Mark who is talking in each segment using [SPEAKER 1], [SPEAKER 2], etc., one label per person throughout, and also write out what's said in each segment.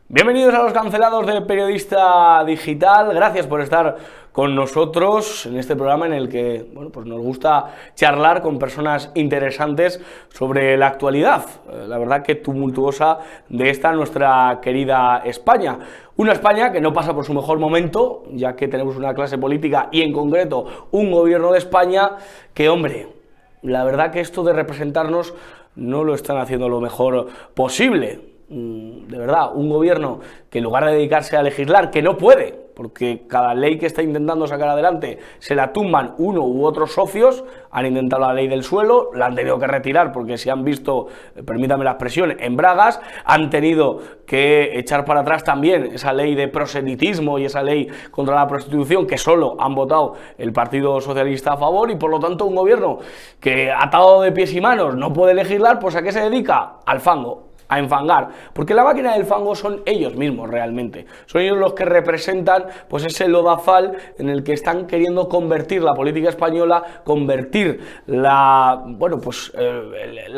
[SPEAKER 1] Bienvenidos a los cancelados de Periodista Digital. Gracias por estar con nosotros en este programa en el que pues nos gusta charlar con personas interesantes sobre la actualidad, la verdad que tumultuosa de esta nuestra querida España. Una España que no pasa por su mejor momento, ya que tenemos una clase política y en concreto un gobierno de España que, hombre, la verdad que esto de representarnos no lo están haciendo lo mejor posible. De verdad, un gobierno que en lugar de dedicarse a legislar, que no puede, porque cada ley que está intentando sacar adelante se la tumban uno u otros socios. Han intentado la ley del suelo, la han tenido que retirar porque se han visto, permítame la expresión, en bragas. Han tenido que echar para atrás también esa ley de proselitismo y esa ley contra la prostitución que solo han votado el Partido Socialista a favor, y por lo tanto un gobierno que, atado de pies y manos, no puede legislar. Pues ¿a qué se dedica? Al fango, a enfangar, porque la máquina del fango son ellos mismos realmente, son ellos los que representan pues ese lodazal en el que están queriendo convertir la política española, convertir la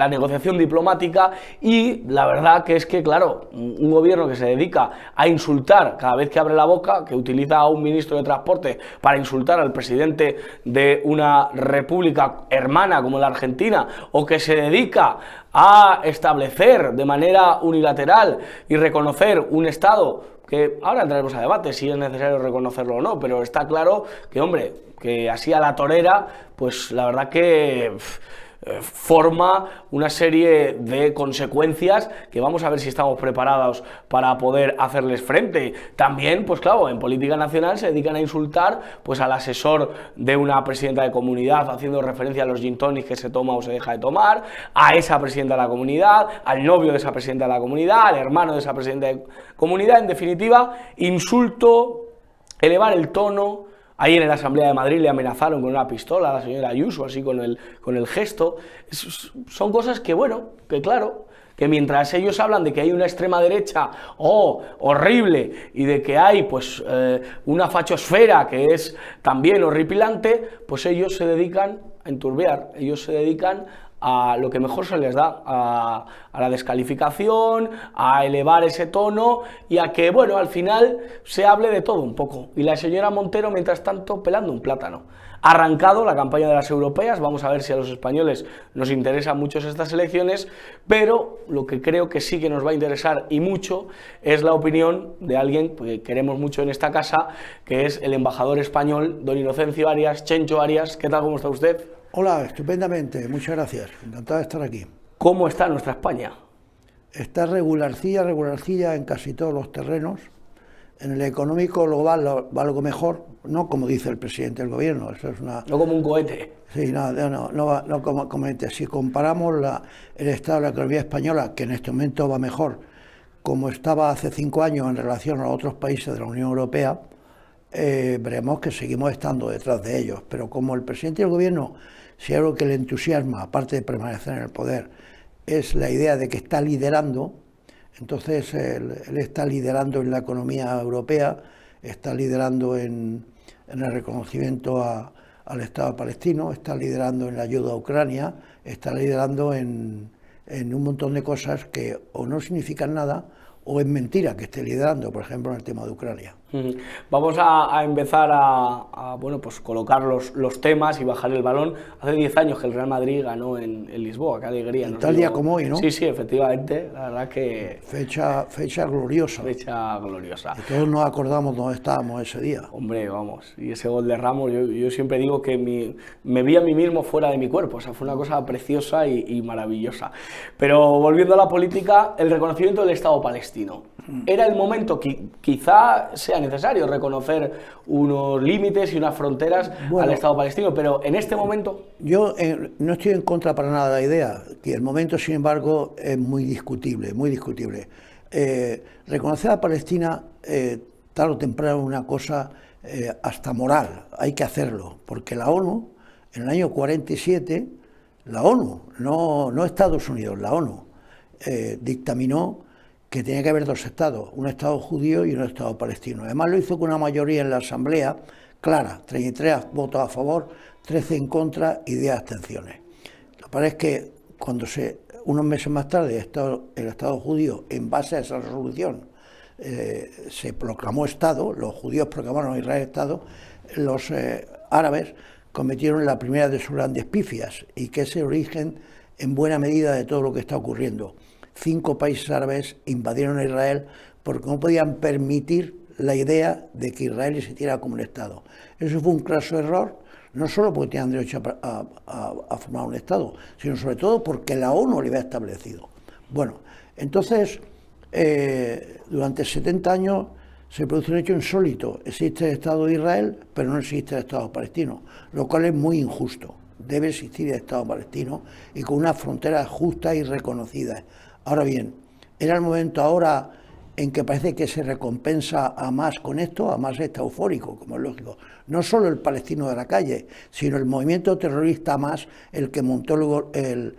[SPEAKER 1] negociación diplomática. Y la verdad que es que, claro, un gobierno que se dedica a insultar cada vez que abre la boca, que utiliza a un ministro de Transporte para insultar al presidente de una república hermana como la Argentina, o que se dedica a establecer de manera unilateral y reconocer un Estado que ahora entraremos a debate si es necesario reconocerlo o no, pero está claro que, hombre, que así a la torera, pues la verdad que forma una serie de consecuencias que vamos a ver si estamos preparados para poder hacerles frente. También, pues claro, en política nacional se dedican a insultar pues al asesor de una presidenta de comunidad, haciendo referencia a los gin tonics que se toma o se deja de tomar, a esa presidenta de la comunidad, al novio de esa presidenta de la comunidad, al hermano de esa presidenta de comunidad. En definitiva, insulto, elevar el tono. Ayer en la Asamblea de Madrid le amenazaron con una pistola a la señora Ayuso, así con el gesto. Son cosas que, bueno, que claro, que mientras ellos hablan de que hay una extrema derecha horrible y de que hay pues una fachosfera que es también horripilante, pues ellos se dedican a enturbiar, ellos se dedican a lo que mejor se les da, a la descalificación, a elevar ese tono y a que, bueno, al final se hable de todo un poco. Y la señora Montero, mientras tanto, pelando un plátano. Ha arrancado la campaña de las europeas, vamos a ver si a los españoles nos interesan mucho estas elecciones, pero lo que creo que sí que nos va a interesar y mucho es la opinión de alguien que queremos mucho en esta casa, que es el embajador español, don Inocencio Arias, Chencho Arias. ¿Qué tal, cómo está usted?
[SPEAKER 2] Hola, estupendamente, muchas gracias, encantado de estar aquí.
[SPEAKER 1] ¿Cómo está nuestra España?
[SPEAKER 2] Está regularcilla en casi todos los terrenos. En el económico global va algo mejor, no como dice el presidente del gobierno, eso es una...
[SPEAKER 1] No como un cohete.
[SPEAKER 2] Sí, no como cohete. Si comparamos el estado de la economía española, que en este momento va mejor, como estaba hace 5 años en relación a otros países de la Unión Europea, veremos que seguimos estando detrás de ellos. Pero como el presidente del gobierno, si algo que le entusiasma, aparte de permanecer en el poder, es la idea de que está liderando, entonces él está liderando en la economía europea, está liderando en el reconocimiento al Estado palestino, está liderando en la ayuda a Ucrania, está liderando en un montón de cosas que o no significan nada o es mentira que esté liderando, por ejemplo, en el tema de Ucrania.
[SPEAKER 1] Vamos a empezar a pues colocar los temas y bajar el balón. Hace 10 años que el Real Madrid ganó en Lisboa, qué alegría.
[SPEAKER 2] Tal día como hoy, ¿no?
[SPEAKER 1] Sí, efectivamente, la verdad que...
[SPEAKER 2] Fecha gloriosa.
[SPEAKER 1] Fecha gloriosa.
[SPEAKER 2] Y todos nos acordamos dónde estábamos ese día.
[SPEAKER 1] Hombre, vamos, y ese gol de Ramos, yo siempre digo que me vi a mí mismo fuera de mi cuerpo, o sea, fue una cosa preciosa y maravillosa. Pero volviendo a la política, el reconocimiento del Estado palestino. Era el momento que quizá sea necesario reconocer unos límites y unas fronteras al Estado palestino, pero en este momento...
[SPEAKER 2] Yo no estoy en contra para nada de la idea, que el momento, sin embargo, es muy discutible, muy discutible. Reconocer a Palestina, tarde o temprano, es una cosa hasta moral, hay que hacerlo, porque la ONU, en el año 47, la ONU, no Estados Unidos, la ONU, dictaminó que tenía que haber 2 estados, un estado judío y un estado palestino. Además lo hizo con una mayoría en la Asamblea clara, 33 votos a favor, 13 en contra y 10 abstenciones. Lo que pasa es que cuando unos meses más tarde el Estado judío, en base a esa resolución, se proclamó Estado, los judíos proclamaron a Israel Estado, los árabes cometieron la primera de sus grandes pifias, y que es el origen en buena medida de todo lo que está ocurriendo. 5 países árabes invadieron a Israel porque no podían permitir la idea de que Israel existiera como un Estado. Eso fue un craso error, no solo porque tenían derecho a formar un Estado, sino sobre todo porque la ONU lo había establecido. Bueno, entonces, durante 70 años se produce un hecho insólito. Existe el Estado de Israel, pero no existe el Estado palestino, lo cual es muy injusto. Debe existir el Estado palestino y con unas fronteras justas y reconocidas. Ahora bien, era el momento ahora en que parece que se recompensa a más con esto, a más está eufórico, como es lógico. No solo el palestino de la calle, sino el movimiento terrorista Hamas, el que montó el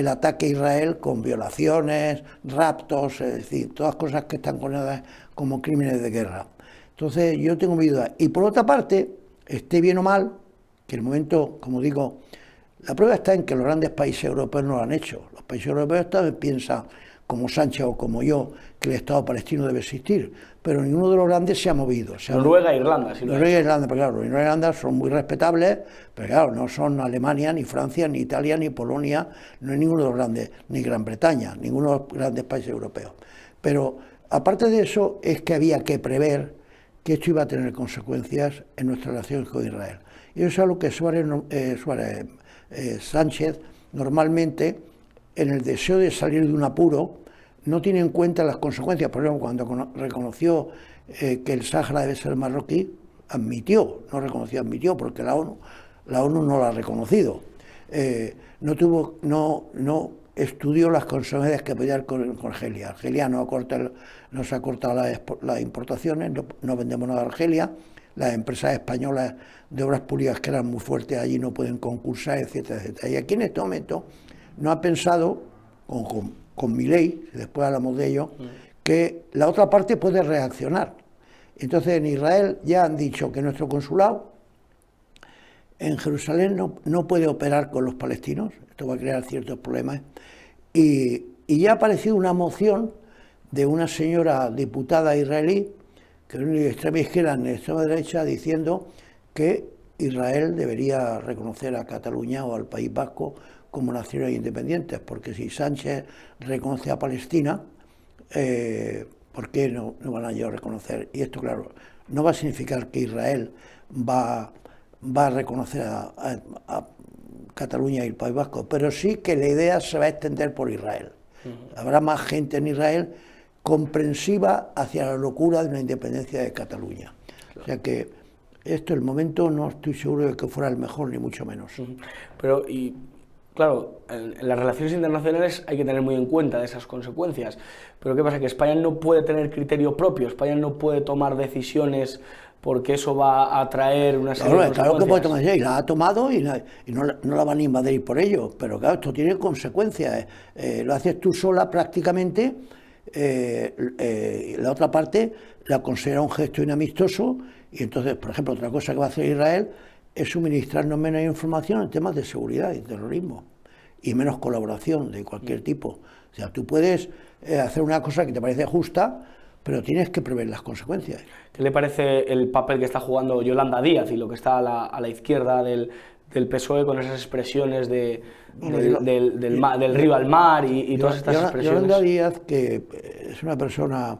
[SPEAKER 2] ataque a Israel con violaciones, raptos, es decir, todas cosas que están condenadas como crímenes de guerra. Entonces yo tengo mi duda. Y por otra parte, esté bien o mal, que el momento, como digo, la prueba está en que los grandes países europeos no lo han hecho. Los países europeos también piensan, como Sánchez o como yo, que el Estado palestino debe existir, pero ninguno de los grandes se ha movido.
[SPEAKER 1] Noruega e Irlanda, sí.
[SPEAKER 2] Noruega e Irlanda, pero claro, Noruega e Irlanda son muy respetables, pero claro, no son Alemania, ni Francia, ni Italia, ni Polonia, no es ninguno de los grandes, ni Gran Bretaña, ninguno de los grandes países europeos. Pero aparte de eso, es que había que prever que esto iba a tener consecuencias en nuestra relación con Israel. Y eso es algo que Sánchez normalmente, en el deseo de salir de un apuro, no tiene en cuenta las consecuencias. Por ejemplo, cuando reconoció que el Sáhara debe ser marroquí, admitió, porque la ONU no lo ha reconocido. No estudió las consecuencias que podía haber con Argelia. Argelia nos ha cortado las importaciones, no vendemos nada a Argelia. Las empresas españolas de obras públicas que eran muy fuertes allí no pueden concursar, etcétera, etcétera. Y aquí en este momento no ha pensado, con Milei, después hablamos de ello, que la otra parte puede reaccionar. Entonces en Israel ya han dicho que nuestro consulado en Jerusalén no puede operar con los palestinos, esto va a crear ciertos problemas, y ya ha aparecido una moción de una señora diputada israelí, que es de extrema izquierda ni de extrema derecha, diciendo que Israel debería reconocer a Cataluña o al País Vasco como naciones independientes, porque si Sánchez reconoce a Palestina, ¿por qué no van a ellos a reconocer? Y esto, claro, no va a significar que Israel va a reconocer a Cataluña y el País Vasco, pero sí que la idea se va a extender por Israel. Habrá más gente en Israel comprensiva hacia la locura de una independencia de Cataluña. Claro. O sea que el momento no estoy seguro de que fuera el mejor, ni mucho menos.
[SPEAKER 1] Pero, claro, en las relaciones internacionales hay que tener muy en cuenta esas consecuencias. Pero ¿qué pasa? Que España no puede tener criterio propio, España no puede tomar decisiones porque eso va a traer una serie de consecuencias.
[SPEAKER 2] Claro que puede tomar, y la ha tomado y no la van a invadir por ello, pero claro, esto tiene consecuencias. Lo haces tú sola prácticamente, la otra parte la considera un gesto inamistoso, y entonces, por ejemplo, otra cosa que va a hacer Israel es suministrarnos menos información en temas de seguridad y terrorismo, y menos colaboración de cualquier tipo. O sea, tú puedes hacer una cosa que te parece justa, pero tienes que prever las consecuencias.
[SPEAKER 1] ¿Qué le parece el papel que está jugando Yolanda Díaz y lo que está a la izquierda del PSOE con esas expresiones del río al mar y todas estas expresiones?
[SPEAKER 2] Yolanda Díaz, que es una persona,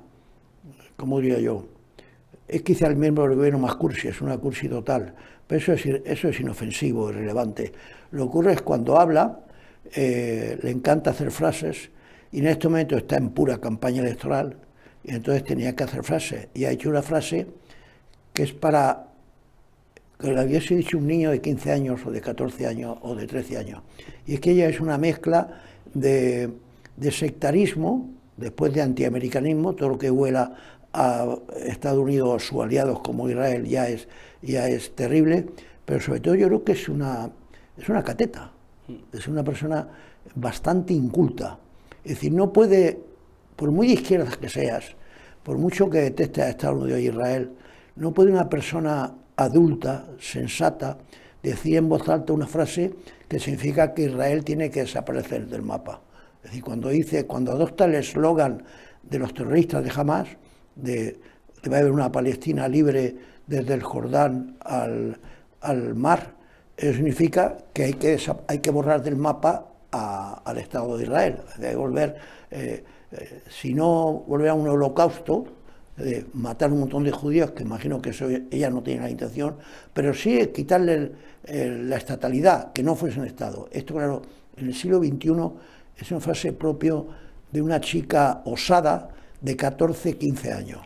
[SPEAKER 2] ¿cómo diría yo? Es quizá el miembro del gobierno más cursi, es una cursi total, pero eso es inofensivo, irrelevante. Lo que ocurre es cuando habla, le encanta hacer frases, y en este momento está en pura campaña electoral, y entonces tenía que hacer frases, y ha hecho una frase que es para que le hubiese dicho un niño de 15 años, o de 14 años, o de 13 años, y es que ella es una mezcla de sectarismo, después de antiamericanismo, todo lo que huela a Estados Unidos o sus aliados como Israel ya es terrible, pero sobre todo yo creo que es una cateta, es una persona bastante inculta, es decir, no puede, por muy de izquierdas que seas, por mucho que detestes a Estados Unidos y Israel, no puede una persona adulta, sensata, decir en voz alta una frase que significa que Israel tiene que desaparecer del mapa. Es decir, cuando adopta el eslogan de los terroristas de Hamás, de que va a haber una Palestina libre desde el Jordán al mar, eso significa que hay que borrar del mapa al Estado de Israel. Hay que volver, si no volver a un holocausto, de matar un montón de judíos, que imagino que eso ella no tiene la intención, pero sí quitarle la estatalidad, que no fuese un Estado. Esto, claro, en el siglo XXI es una frase propio de una chica osada de 14, 15 años.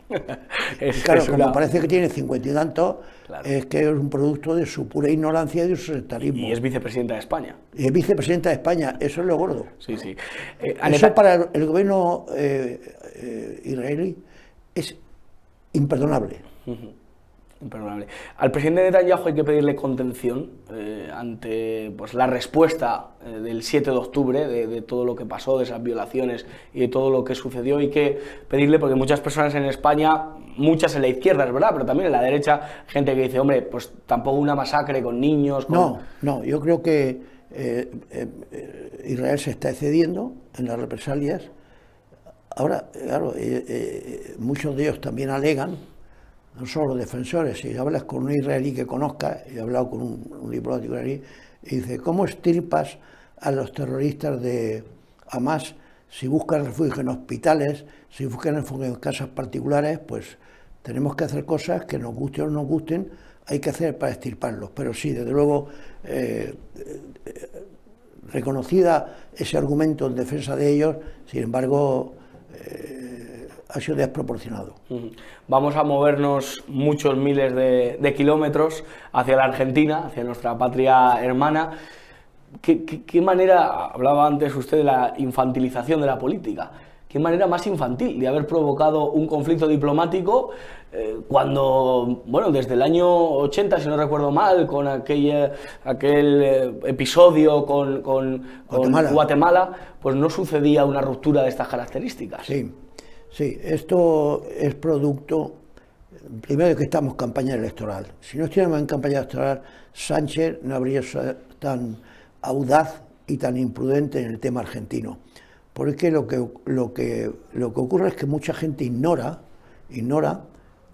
[SPEAKER 2] Claro, como parece que tiene 50 y tantos, claro, es que es un producto de su pura ignorancia y de su sectarismo.
[SPEAKER 1] Y es vicepresidenta de España.
[SPEAKER 2] Y es vicepresidenta de España, eso es lo gordo.
[SPEAKER 1] Sí, sí.
[SPEAKER 2] Eso para el gobierno israelí es imperdonable.
[SPEAKER 1] Imperdonable. Al presidente Netanyahu hay que pedirle contención ante pues, la respuesta del 7 de octubre, de todo lo que pasó, de esas violaciones y de todo lo que sucedió. Hay que pedirle, porque muchas personas en España, muchas en la izquierda, es verdad, pero también en la derecha, gente que dice, hombre, pues tampoco una masacre con niños...
[SPEAKER 2] No, yo creo que Israel se está excediendo en las represalias. Ahora, claro, muchos de ellos también alegan, no solo los defensores, si hablas con un israelí que conozca, he hablado con un diplomático israelí, y dice, ¿cómo extirpas a los terroristas de Hamás si buscan refugio en hospitales, si buscan refugio en casas particulares? Pues tenemos que hacer cosas que nos gusten o no nos gusten, hay que hacer para extirparlos. Pero sí, desde luego, reconocida ese argumento en defensa de ellos, sin embargo, ha sido desproporcionado.
[SPEAKER 1] Vamos a movernos muchos miles de kilómetros hacia la Argentina, hacia nuestra patria hermana. ¿Qué manera, hablaba antes usted de la infantilización de la política, qué manera más infantil de haber provocado un conflicto diplomático cuando, bueno, desde el año 80, si no recuerdo mal, con aquel episodio con Guatemala, pues no sucedía una ruptura de estas características?
[SPEAKER 2] Sí, esto es producto, primero, de que estamos en campaña electoral. Si no estuviéramos en campaña electoral, Sánchez no habría sido tan audaz y tan imprudente en el tema argentino. Porque lo que ocurre es que mucha gente ignora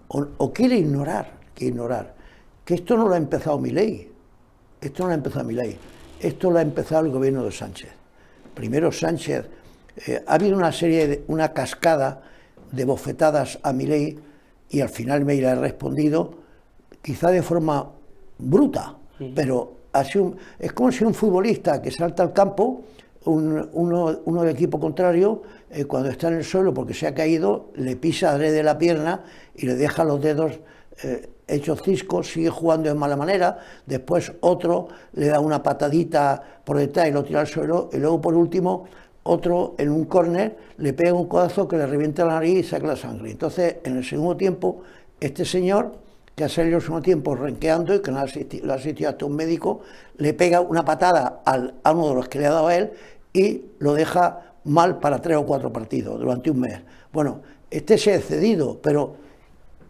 [SPEAKER 2] o quiere ignorar que esto no lo ha empezado Milei, esto lo ha empezado el gobierno de Sánchez. Primero Sánchez, ha habido una cascada de bofetadas a Milei y al final Milei le ha respondido, quizá de forma bruta, pero es como si un futbolista que salta al campo, uno del equipo contrario, cuando está en el suelo porque se ha caído, le pisa adrede la pierna y le deja los dedos hechos ciscos, sigue jugando de mala manera, después otro le da una patadita por detrás y lo tira al suelo, y luego por último otro en un córner le pega un codazo que le revienta la nariz y saca la sangre. Entonces, en el segundo tiempo, este señor, que ha salido en el segundo tiempo renqueando y que lo ha asistido hasta un médico, le pega una patada a uno de los que le ha dado a él y lo deja mal para 3 o 4 partidos durante un mes. Bueno, este se ha excedido, pero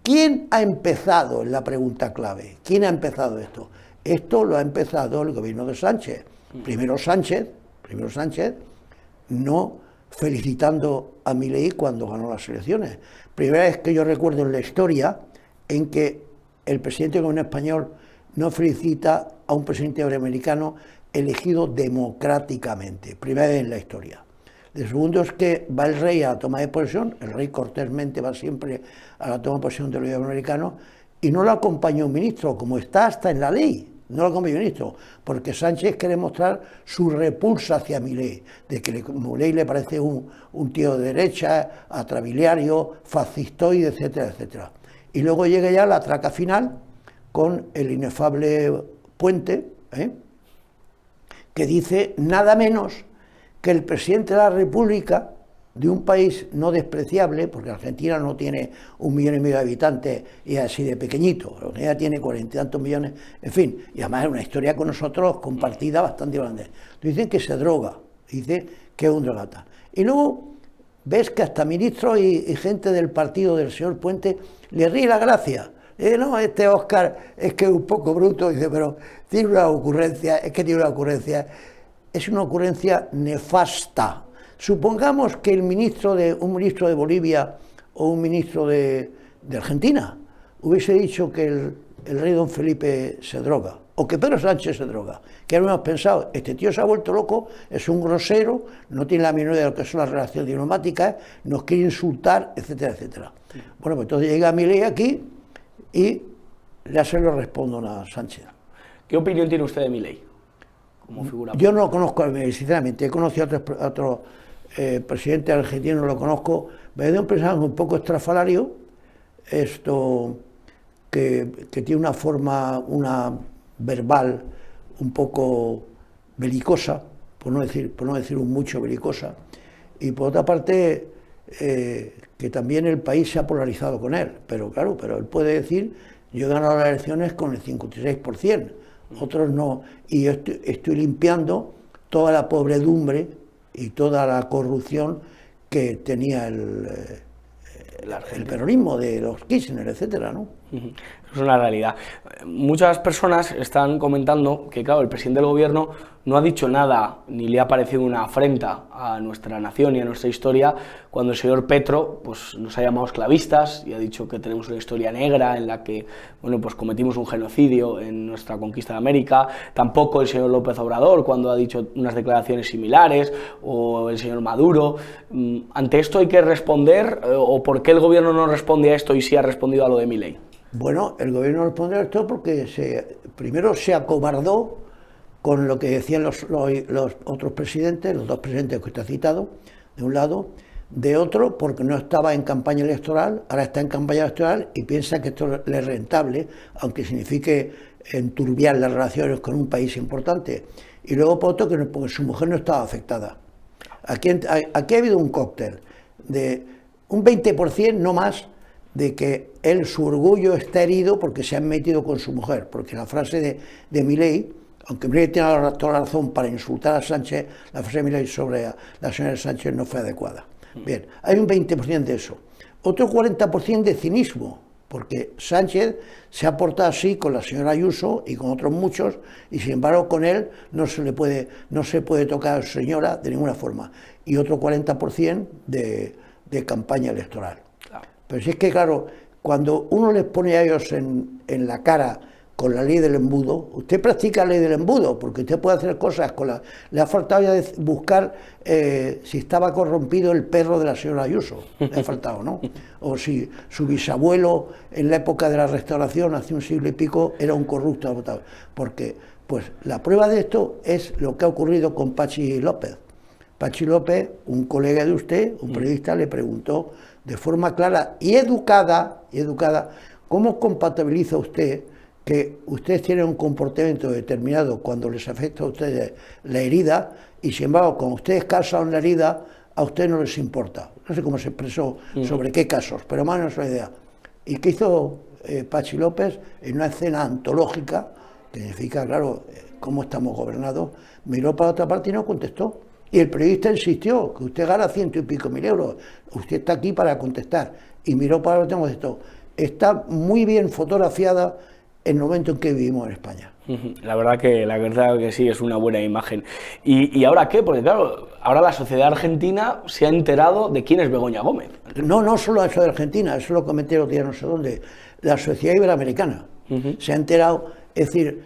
[SPEAKER 2] ¿quién ha empezado? Es la pregunta clave. ¿Quién ha empezado esto? Esto lo ha empezado el gobierno de Sánchez. Primero Sánchez, no felicitando a Milei cuando ganó las elecciones. Primera vez que yo recuerdo en la historia en que el presidente del gobierno español no felicita a un presidente americano elegido democráticamente. Primera vez en la historia. El segundo es que va el rey a la toma de posesión, el rey cortésmente va siempre a la toma de posesión del gobierno americano, y no lo acompañó un ministro, como está hasta en la ley. No lo acompañó un ministro, porque Sánchez quiere mostrar su repulsa hacia Milei, de que Milei le parece un tío de derecha, atrabiliario, fascistoide, etcétera, etcétera. Y luego llega ya la traca final con el inefable Puente, que dice nada menos que el presidente de la República de un país no despreciable, porque Argentina no tiene 1,5 millones de habitantes y es así de pequeñito, Argentina tiene 40 y tantos millones, en fin, y además es una historia con nosotros compartida bastante grande. Dicen que se droga, dice que es un drogata. Y luego ves que hasta ministros y gente del partido del señor Puente le ríe la gracia. Dice, no, este Óscar es que es un poco bruto, dice, pero tiene una ocurrencia, es una ocurrencia nefasta. Supongamos que un ministro de Bolivia o un ministro de Argentina hubiese dicho que el rey don Felipe se droga, o que Pedro Sánchez se droga, que habríamos pensado, este tío se ha vuelto loco, es un grosero, no tiene la menor idea de lo que son las relaciones diplomáticas, nos quiere insultar, etcétera, etcétera. Bueno, pues entonces llega Milei aquí y ya se lo respondo a Sánchez.
[SPEAKER 1] ¿Qué opinión tiene usted de Milei como figura?
[SPEAKER 2] Yo no lo conozco, sinceramente, he conocido a otros presidentes argentinos, no lo conozco, me da un personaje un poco estrafalario, que tiene una forma, verbal un poco belicosa, por no decir un mucho belicosa, y por otra parte que también el país se ha polarizado con él, pero claro, él puede decir, yo he ganado las elecciones con el 56%, otros no, y yo estoy limpiando toda la podredumbre y toda la corrupción que tenía el peronismo de los Kirchner, etcétera, ¿no?
[SPEAKER 1] Es una realidad. Muchas personas están comentando que, claro, el presidente del gobierno no ha dicho nada, ni le ha parecido una afrenta a nuestra nación y a nuestra historia, cuando el señor Petro pues, nos ha llamado esclavistas y ha dicho que tenemos una historia negra en la que, bueno, pues cometimos un genocidio en nuestra conquista de América. Tampoco el señor López Obrador, cuando ha dicho unas declaraciones similares, o el señor Maduro. ¿Ante esto hay que responder, o por qué el gobierno no responde a esto y sí ha respondido a lo de Milei?
[SPEAKER 2] Bueno, el gobierno responde a esto porque primero se acobardó con lo que decían los otros presidentes, los dos presidentes que usted ha citado, de un lado, de otro porque no estaba en campaña electoral, ahora está en campaña electoral y piensa que esto le es rentable, aunque signifique enturbiar las relaciones con un país importante. Y luego por otro, porque su mujer no estaba afectada. Aquí ha habido un cóctel de un 20%, no más, de que su orgullo está herido porque se han metido con su mujer, porque la frase de Milei, aunque Milei tiene toda la razón para insultar a Sánchez, la frase de Milei sobre la señora Sánchez no fue adecuada. Bien, hay un 20% de eso. Otro 40% de cinismo, porque Sánchez se ha portado así con la señora Ayuso y con otros muchos, y sin embargo con él no se puede tocar a su señora de ninguna forma. Y otro 40% de campaña electoral. Pero si es que, claro, cuando uno les pone a ellos en la cara con la ley del embudo, usted practica la ley del embudo, porque usted puede hacer cosas le ha faltado ya buscar si estaba corrompido el perro de la señora Ayuso, le ha faltado, ¿no? O si su bisabuelo en la época de la Restauración, hace un siglo y pico, era un corrupto, porque pues la prueba de esto es lo que ha ocurrido con Pachi López. Pachi López, un colega de usted, un periodista, le preguntó de forma clara y educada, ¿cómo compatibiliza usted que ustedes tienen un comportamiento determinado cuando les afecta a ustedes la herida y sin embargo cuando ustedes causan la herida a ustedes no les importa? No sé cómo se expresó sobre qué casos, pero más o menos la idea. ¿Y qué hizo Pachi López? En una escena antológica, que significa, claro, cómo estamos gobernados, miró para otra parte y no contestó. Y el periodista insistió, que usted gana 100 y pico mil euros, usted está aquí para contestar. Y miró para otro lado y esto. Está muy bien fotografiada el momento en que vivimos en España.
[SPEAKER 1] La verdad que sí, es una buena imagen. ¿Y ahora qué? Porque claro, ahora la sociedad argentina se ha enterado de quién es Begoña Gómez.
[SPEAKER 2] No solo eso de Argentina, eso lo comenté el otro día no sé dónde. La sociedad iberoamericana se ha enterado, es decir,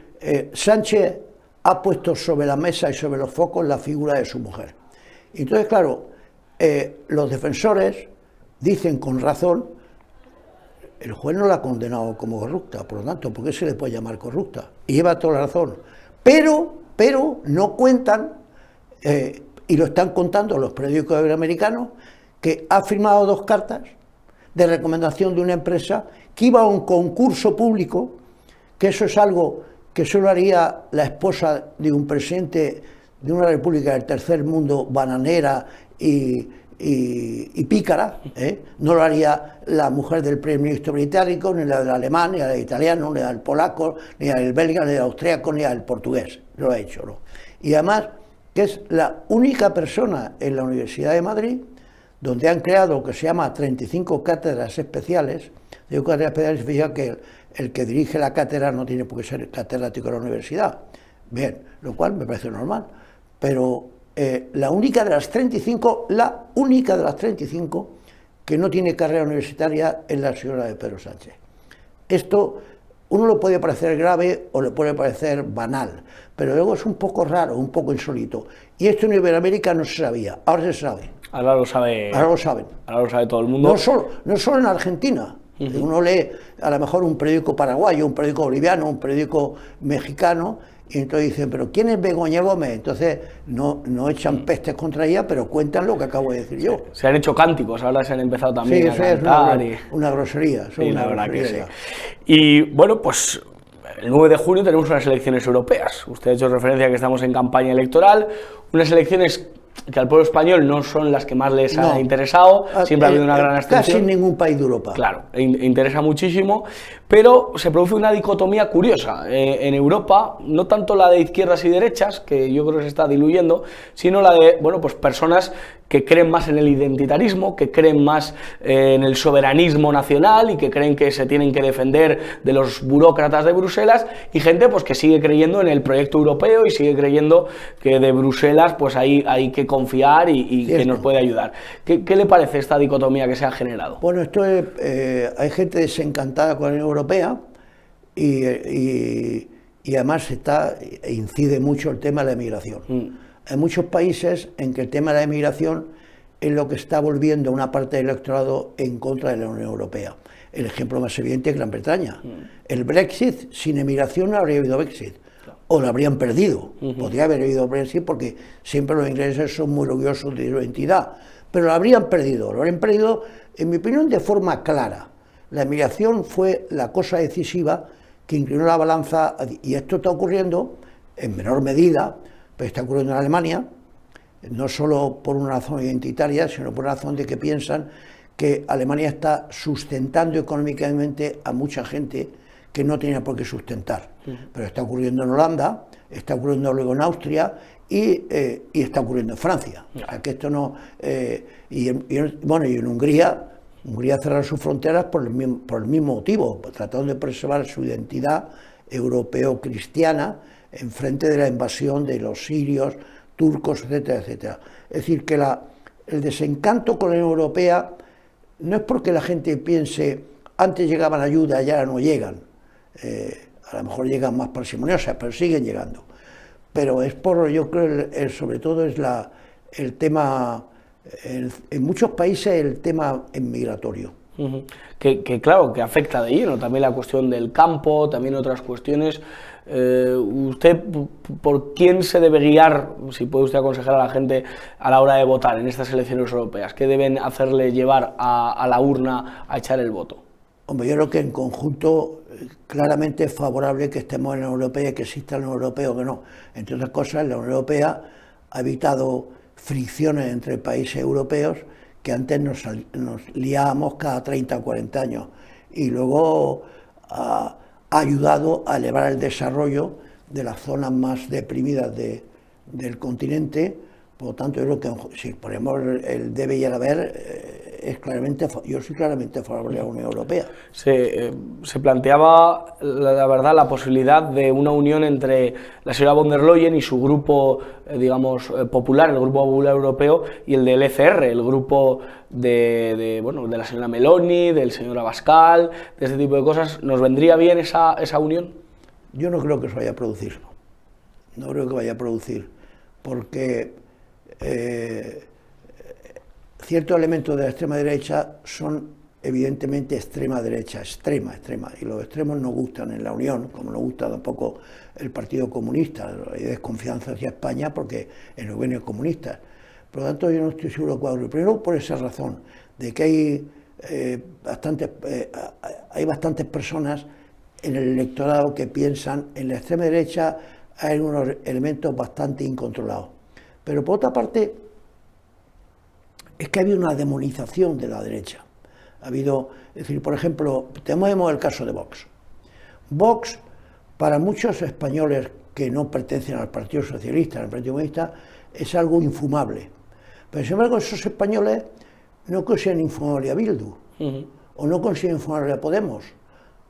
[SPEAKER 2] Sánchez ha puesto sobre la mesa y sobre los focos la figura de su mujer. Entonces, claro, los defensores dicen con razón, el juez no la ha condenado como corrupta, por lo tanto, ¿por qué se le puede llamar corrupta? Y lleva toda la razón. Pero no cuentan, y lo están contando los periódicos iberoamericanos, que ha firmado 2 cartas de recomendación de una empresa que iba a un concurso público, que eso es algo que solo haría la esposa de un presidente de una república del tercer mundo bananera y pícara, no lo haría la mujer del primer ministro británico, ni la del alemán, ni la del italiano, ni la del polaco, ni la del belga, ni la del austríaco, ni la del portugués, no lo ha hecho, ¿no? Y además que es la única persona en la Universidad de Madrid donde han creado lo que se llama 35 cátedras especiales. Digo cátedras especiales significa que el que dirige la cátedra no tiene por qué ser catedrático de la universidad. Bien, lo cual me parece normal, pero la única de las 35, que no tiene carrera universitaria es la señora de Pedro Sánchez. Esto uno le puede parecer grave o le puede parecer banal, pero luego es un poco raro, un poco insólito. Y esto en Iberoamérica no se sabía, ahora se sabe.
[SPEAKER 1] Ahora lo sabe.
[SPEAKER 2] Ahora lo saben.
[SPEAKER 1] Ahora lo sabe todo el mundo.
[SPEAKER 2] No solo en Argentina. Uno lee a lo mejor un periódico paraguayo, un periódico boliviano, un periódico mexicano, y entonces dicen, pero ¿quién es Begoña Gómez? Entonces no echan pestes contra ella, pero cuentan lo que acabo de decir yo.
[SPEAKER 1] Se han hecho cánticos, ahora se han empezado también a cantar.
[SPEAKER 2] Es una grosería.
[SPEAKER 1] Sí, la verdad que sí. Y bueno, pues el 9 de junio tenemos unas elecciones europeas. Usted ha hecho referencia a que estamos en campaña electoral, unas elecciones que al pueblo español no son las que más les ha interesado, siempre ha habido una gran abstención.
[SPEAKER 2] Casi en ningún país de Europa.
[SPEAKER 1] Claro, interesa muchísimo, pero se produce una dicotomía curiosa. En Europa, no tanto la de izquierdas y derechas, que yo creo que se está diluyendo, sino la de, bueno, pues personas que creen más en el identitarismo, que creen más en el soberanismo nacional y que creen que se tienen que defender de los burócratas de Bruselas, y gente pues que sigue creyendo en el proyecto europeo y sigue creyendo que de Bruselas pues hay que confiar y que nos puede ayudar. ¿Qué le parece esta dicotomía que se ha generado?
[SPEAKER 2] Bueno, hay gente desencantada con la Unión Europea y además incide mucho el tema de la emigración. Hay muchos países en que el tema de la emigración es lo que está volviendo una parte del electorado en contra de la Unión Europea. El ejemplo más evidente es Gran Bretaña. El Brexit, sin emigración no habría habido Brexit, o lo habrían perdido. Podría haber habido Brexit porque siempre los ingleses son muy orgullosos de su identidad, pero lo habrían perdido, en mi opinión, de forma clara. La emigración fue la cosa decisiva que inclinó la balanza, y esto está ocurriendo en menor medida, pero está ocurriendo en Alemania, no solo por una razón identitaria, sino por una razón de que piensan que Alemania está sustentando económicamente a mucha gente que no tenía por qué sustentar. Pero está ocurriendo en Holanda, está ocurriendo luego en Austria y está ocurriendo en Francia. O sea, que esto no... y en Hungría cerró sus fronteras por el mismo motivo, tratando de preservar su identidad europeo-cristiana en frente de la invasión de los sirios, turcos, etcétera, etcétera. Es decir, que el desencanto con la Unión Europea no es porque la gente piense, antes llegaban ayuda y ahora no llegan. A lo mejor llegan más parsimoniosas, pero siguen llegando. Pero es yo creo, sobre todo es el tema, en muchos países el tema migratorio.
[SPEAKER 1] Claro, que afecta de lleno también la cuestión del campo, también otras cuestiones. ¿Usted por quién se debe guiar, si puede usted aconsejar a la gente a la hora de votar en estas elecciones europeas? ¿Qué deben hacerle llevar a la urna a echar el voto?
[SPEAKER 2] Hombre, yo creo que en conjunto claramente es favorable que estemos en la Unión Europea y que exista la Unión Europea o que no. Entre otras cosas, la Unión Europea ha evitado fricciones entre países europeos que antes nos liábamos cada 30 o 40 años, y luego ha ayudado a elevar el desarrollo de las zonas más deprimidas del continente. Por lo tanto, yo creo que si ponemos el debe y el haber, yo soy claramente favorable a la Unión Europea.
[SPEAKER 1] Se planteaba, la verdad, la posibilidad de una unión entre la señora von der Leyen y su grupo, digamos, popular, el Grupo Popular Europeo, y el del ECR, el grupo de la señora Meloni, del señor Abascal, de este tipo de cosas. ¿Nos vendría bien esa unión?
[SPEAKER 2] Yo no creo que se vaya a producir. No creo que vaya a producir, porque ciertos elementos de la extrema derecha son evidentemente extrema derecha, extrema, y los extremos no gustan en la Unión, como no gusta tampoco el Partido Comunista. Hay desconfianza hacia España porque en el gobierno comunista. Por lo tanto, yo no estoy seguro de cuál. Primero, por esa razón, de que hay bastantes personas en el electorado que piensan en la extrema derecha. Hay unos elementos bastante incontrolados. Pero por otra parte, es que ha habido una demonización de la derecha. Es decir, por ejemplo, tenemos el caso de Vox. Vox, para muchos españoles que no pertenecen al Partido Socialista, al Partido Comunista, es algo infumable. Pero sin embargo, esos españoles no consideran infumable a Bildu, o no consideran infumable a Podemos.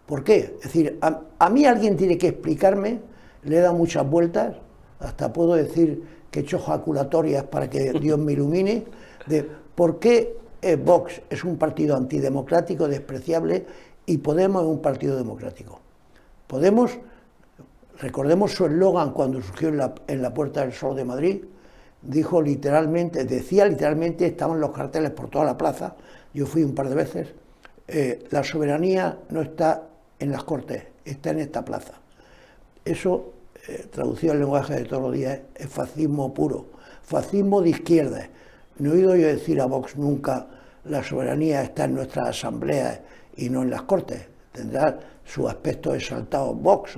[SPEAKER 2] ¿Por qué? Es decir, a mí alguien tiene que explicarme, le he dado muchas vueltas, hasta puedo decir que he hecho jaculatorias para que Dios me ilumine, de por qué Vox es un partido antidemocrático, despreciable, y Podemos es un partido democrático. Podemos, recordemos su eslogan cuando surgió en la Puerta del Sol de Madrid, decía literalmente, estaban los carteles por toda la plaza, yo fui un par de veces, la soberanía no está en las Cortes, está en esta plaza. Eso, traducido al lenguaje de todos los días, es fascismo puro, fascismo de izquierda. No he oído yo decir a Vox nunca, la soberanía está en nuestras asambleas y no en las Cortes. Tendrá su aspecto exaltado Vox,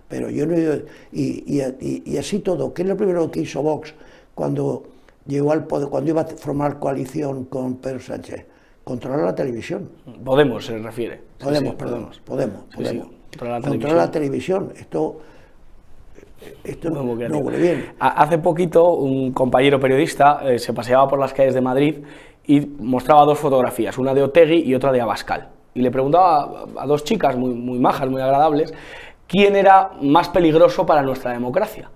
[SPEAKER 2] pero yo no he oído... Y así todo, ¿qué es lo primero que hizo Vox cuando llegó al poder, cuando iba a formar coalición con Pedro Sánchez? Controlar la televisión.
[SPEAKER 1] Podemos se refiere.
[SPEAKER 2] Podemos. Controlar la televisión. Esto no huele bien.
[SPEAKER 1] Hace poquito un compañero periodista se paseaba por las calles de Madrid y mostraba dos fotografías, una de Otegi y otra de Abascal. Y le preguntaba a dos chicas muy majas, muy agradables, quién era más peligroso para nuestra democracia.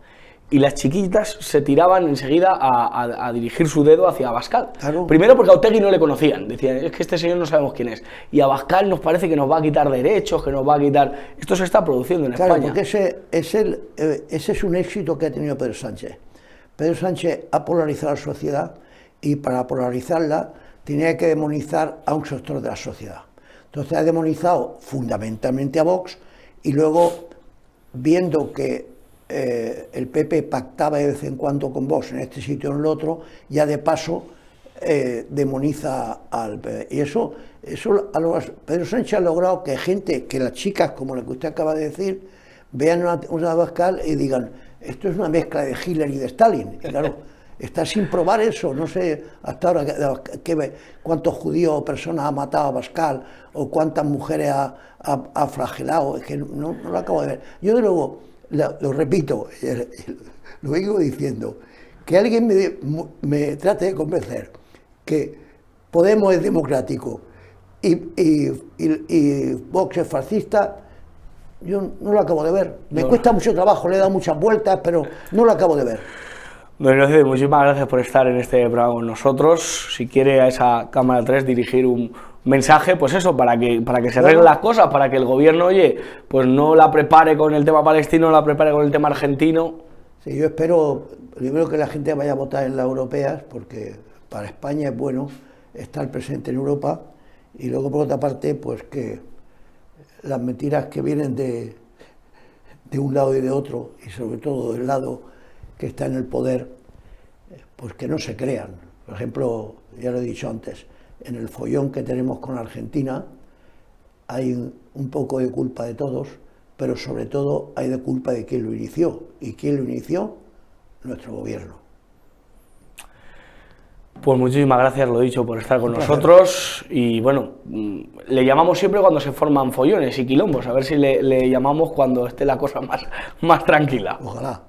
[SPEAKER 1] Y las chiquitas se tiraban enseguida a dirigir su dedo hacia Abascal. Claro. Primero porque a Otegi no le conocían, decían, es que este señor no sabemos quién es. Y Abascal nos parece que nos va a quitar derechos, que nos va a quitar... Esto se está produciendo en España.
[SPEAKER 2] Porque ese es un éxito que ha tenido Pedro Sánchez. Pedro Sánchez ha polarizado la sociedad y para polarizarla tenía que demonizar a un sector de la sociedad. Entonces ha demonizado fundamentalmente a Vox y luego, viendo que el PP pactaba de vez en cuando con Vox en este sitio o en el otro, ya de paso demoniza al PP. Y eso Pedro Sánchez ha logrado que gente, que las chicas, como la que usted acaba de decir, vean una Abascal y digan, esto es una mezcla de Hitler y de Stalin. Y claro, está sin probar eso, no sé hasta ahora cuántos judíos o personas ha matado a Abascal o cuántas mujeres ha flagelado, es que no lo acabo de ver. Yo de luego, lo repito, lo vengo diciendo, que alguien me trate de convencer que Podemos es democrático y Vox es fascista, yo no lo acabo de ver. Me cuesta mucho trabajo, le he dado muchas vueltas, pero no lo acabo de ver.
[SPEAKER 1] Don Inocente, muchísimas gracias por estar en este programa con nosotros. Si quiere a esa Cámara 3 dirigir un mensaje, pues eso, para que se arreglen las cosas, para que el gobierno, oye, pues no la prepare con el tema palestino, no la prepare con el tema argentino.
[SPEAKER 2] Sí, yo espero, primero, que la gente vaya a votar en las europeas, porque para España es bueno estar presente en Europa, y luego, por otra parte, pues que las mentiras que vienen de un lado y de otro, y sobre todo del lado que está en el poder, pues que no se crean. Por ejemplo, ya lo he dicho antes, en el follón que tenemos con Argentina hay un poco de culpa de todos, pero sobre todo hay de culpa de quien lo inició. ¿Y quién lo inició? Nuestro gobierno.
[SPEAKER 1] Pues muchísimas gracias, lo dicho, por estar con nosotros. Y bueno, le llamamos siempre cuando se forman follones y quilombos, a ver si le llamamos cuando esté la cosa más tranquila.
[SPEAKER 2] Ojalá.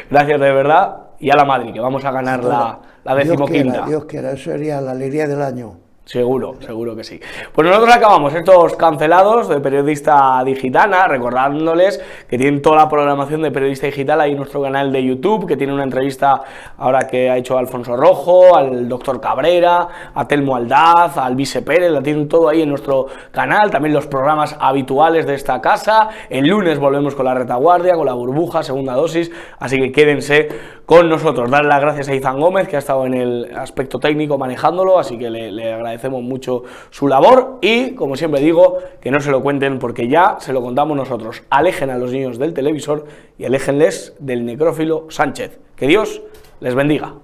[SPEAKER 1] Gracias de verdad, y a la Madrid, que vamos a ganar la 15ª.
[SPEAKER 2] Dios quiera, eso sería la alegría del año.
[SPEAKER 1] Seguro que sí. Pues nosotros acabamos estos cancelados de Periodista Digitana, recordándoles que tienen toda la programación de Periodista Digital ahí en nuestro canal de YouTube, que tiene una entrevista ahora que ha hecho Alfonso Rojo, al doctor Cabrera, a Telmo Aldaz, a Alvise Pérez, la tienen todo ahí en nuestro canal, también los programas habituales de esta casa. El lunes volvemos con La Retaguardia, con La Burbuja, segunda dosis, así que quédense con nosotros. Darle las gracias a Izan Gómez, que ha estado en el aspecto técnico manejándolo, así que le agradecemos mucho su labor y, como siempre digo, que no se lo cuenten porque ya se lo contamos nosotros. Alejen a los niños del televisor y aléjenles del necrófilo Sánchez. Que Dios les bendiga.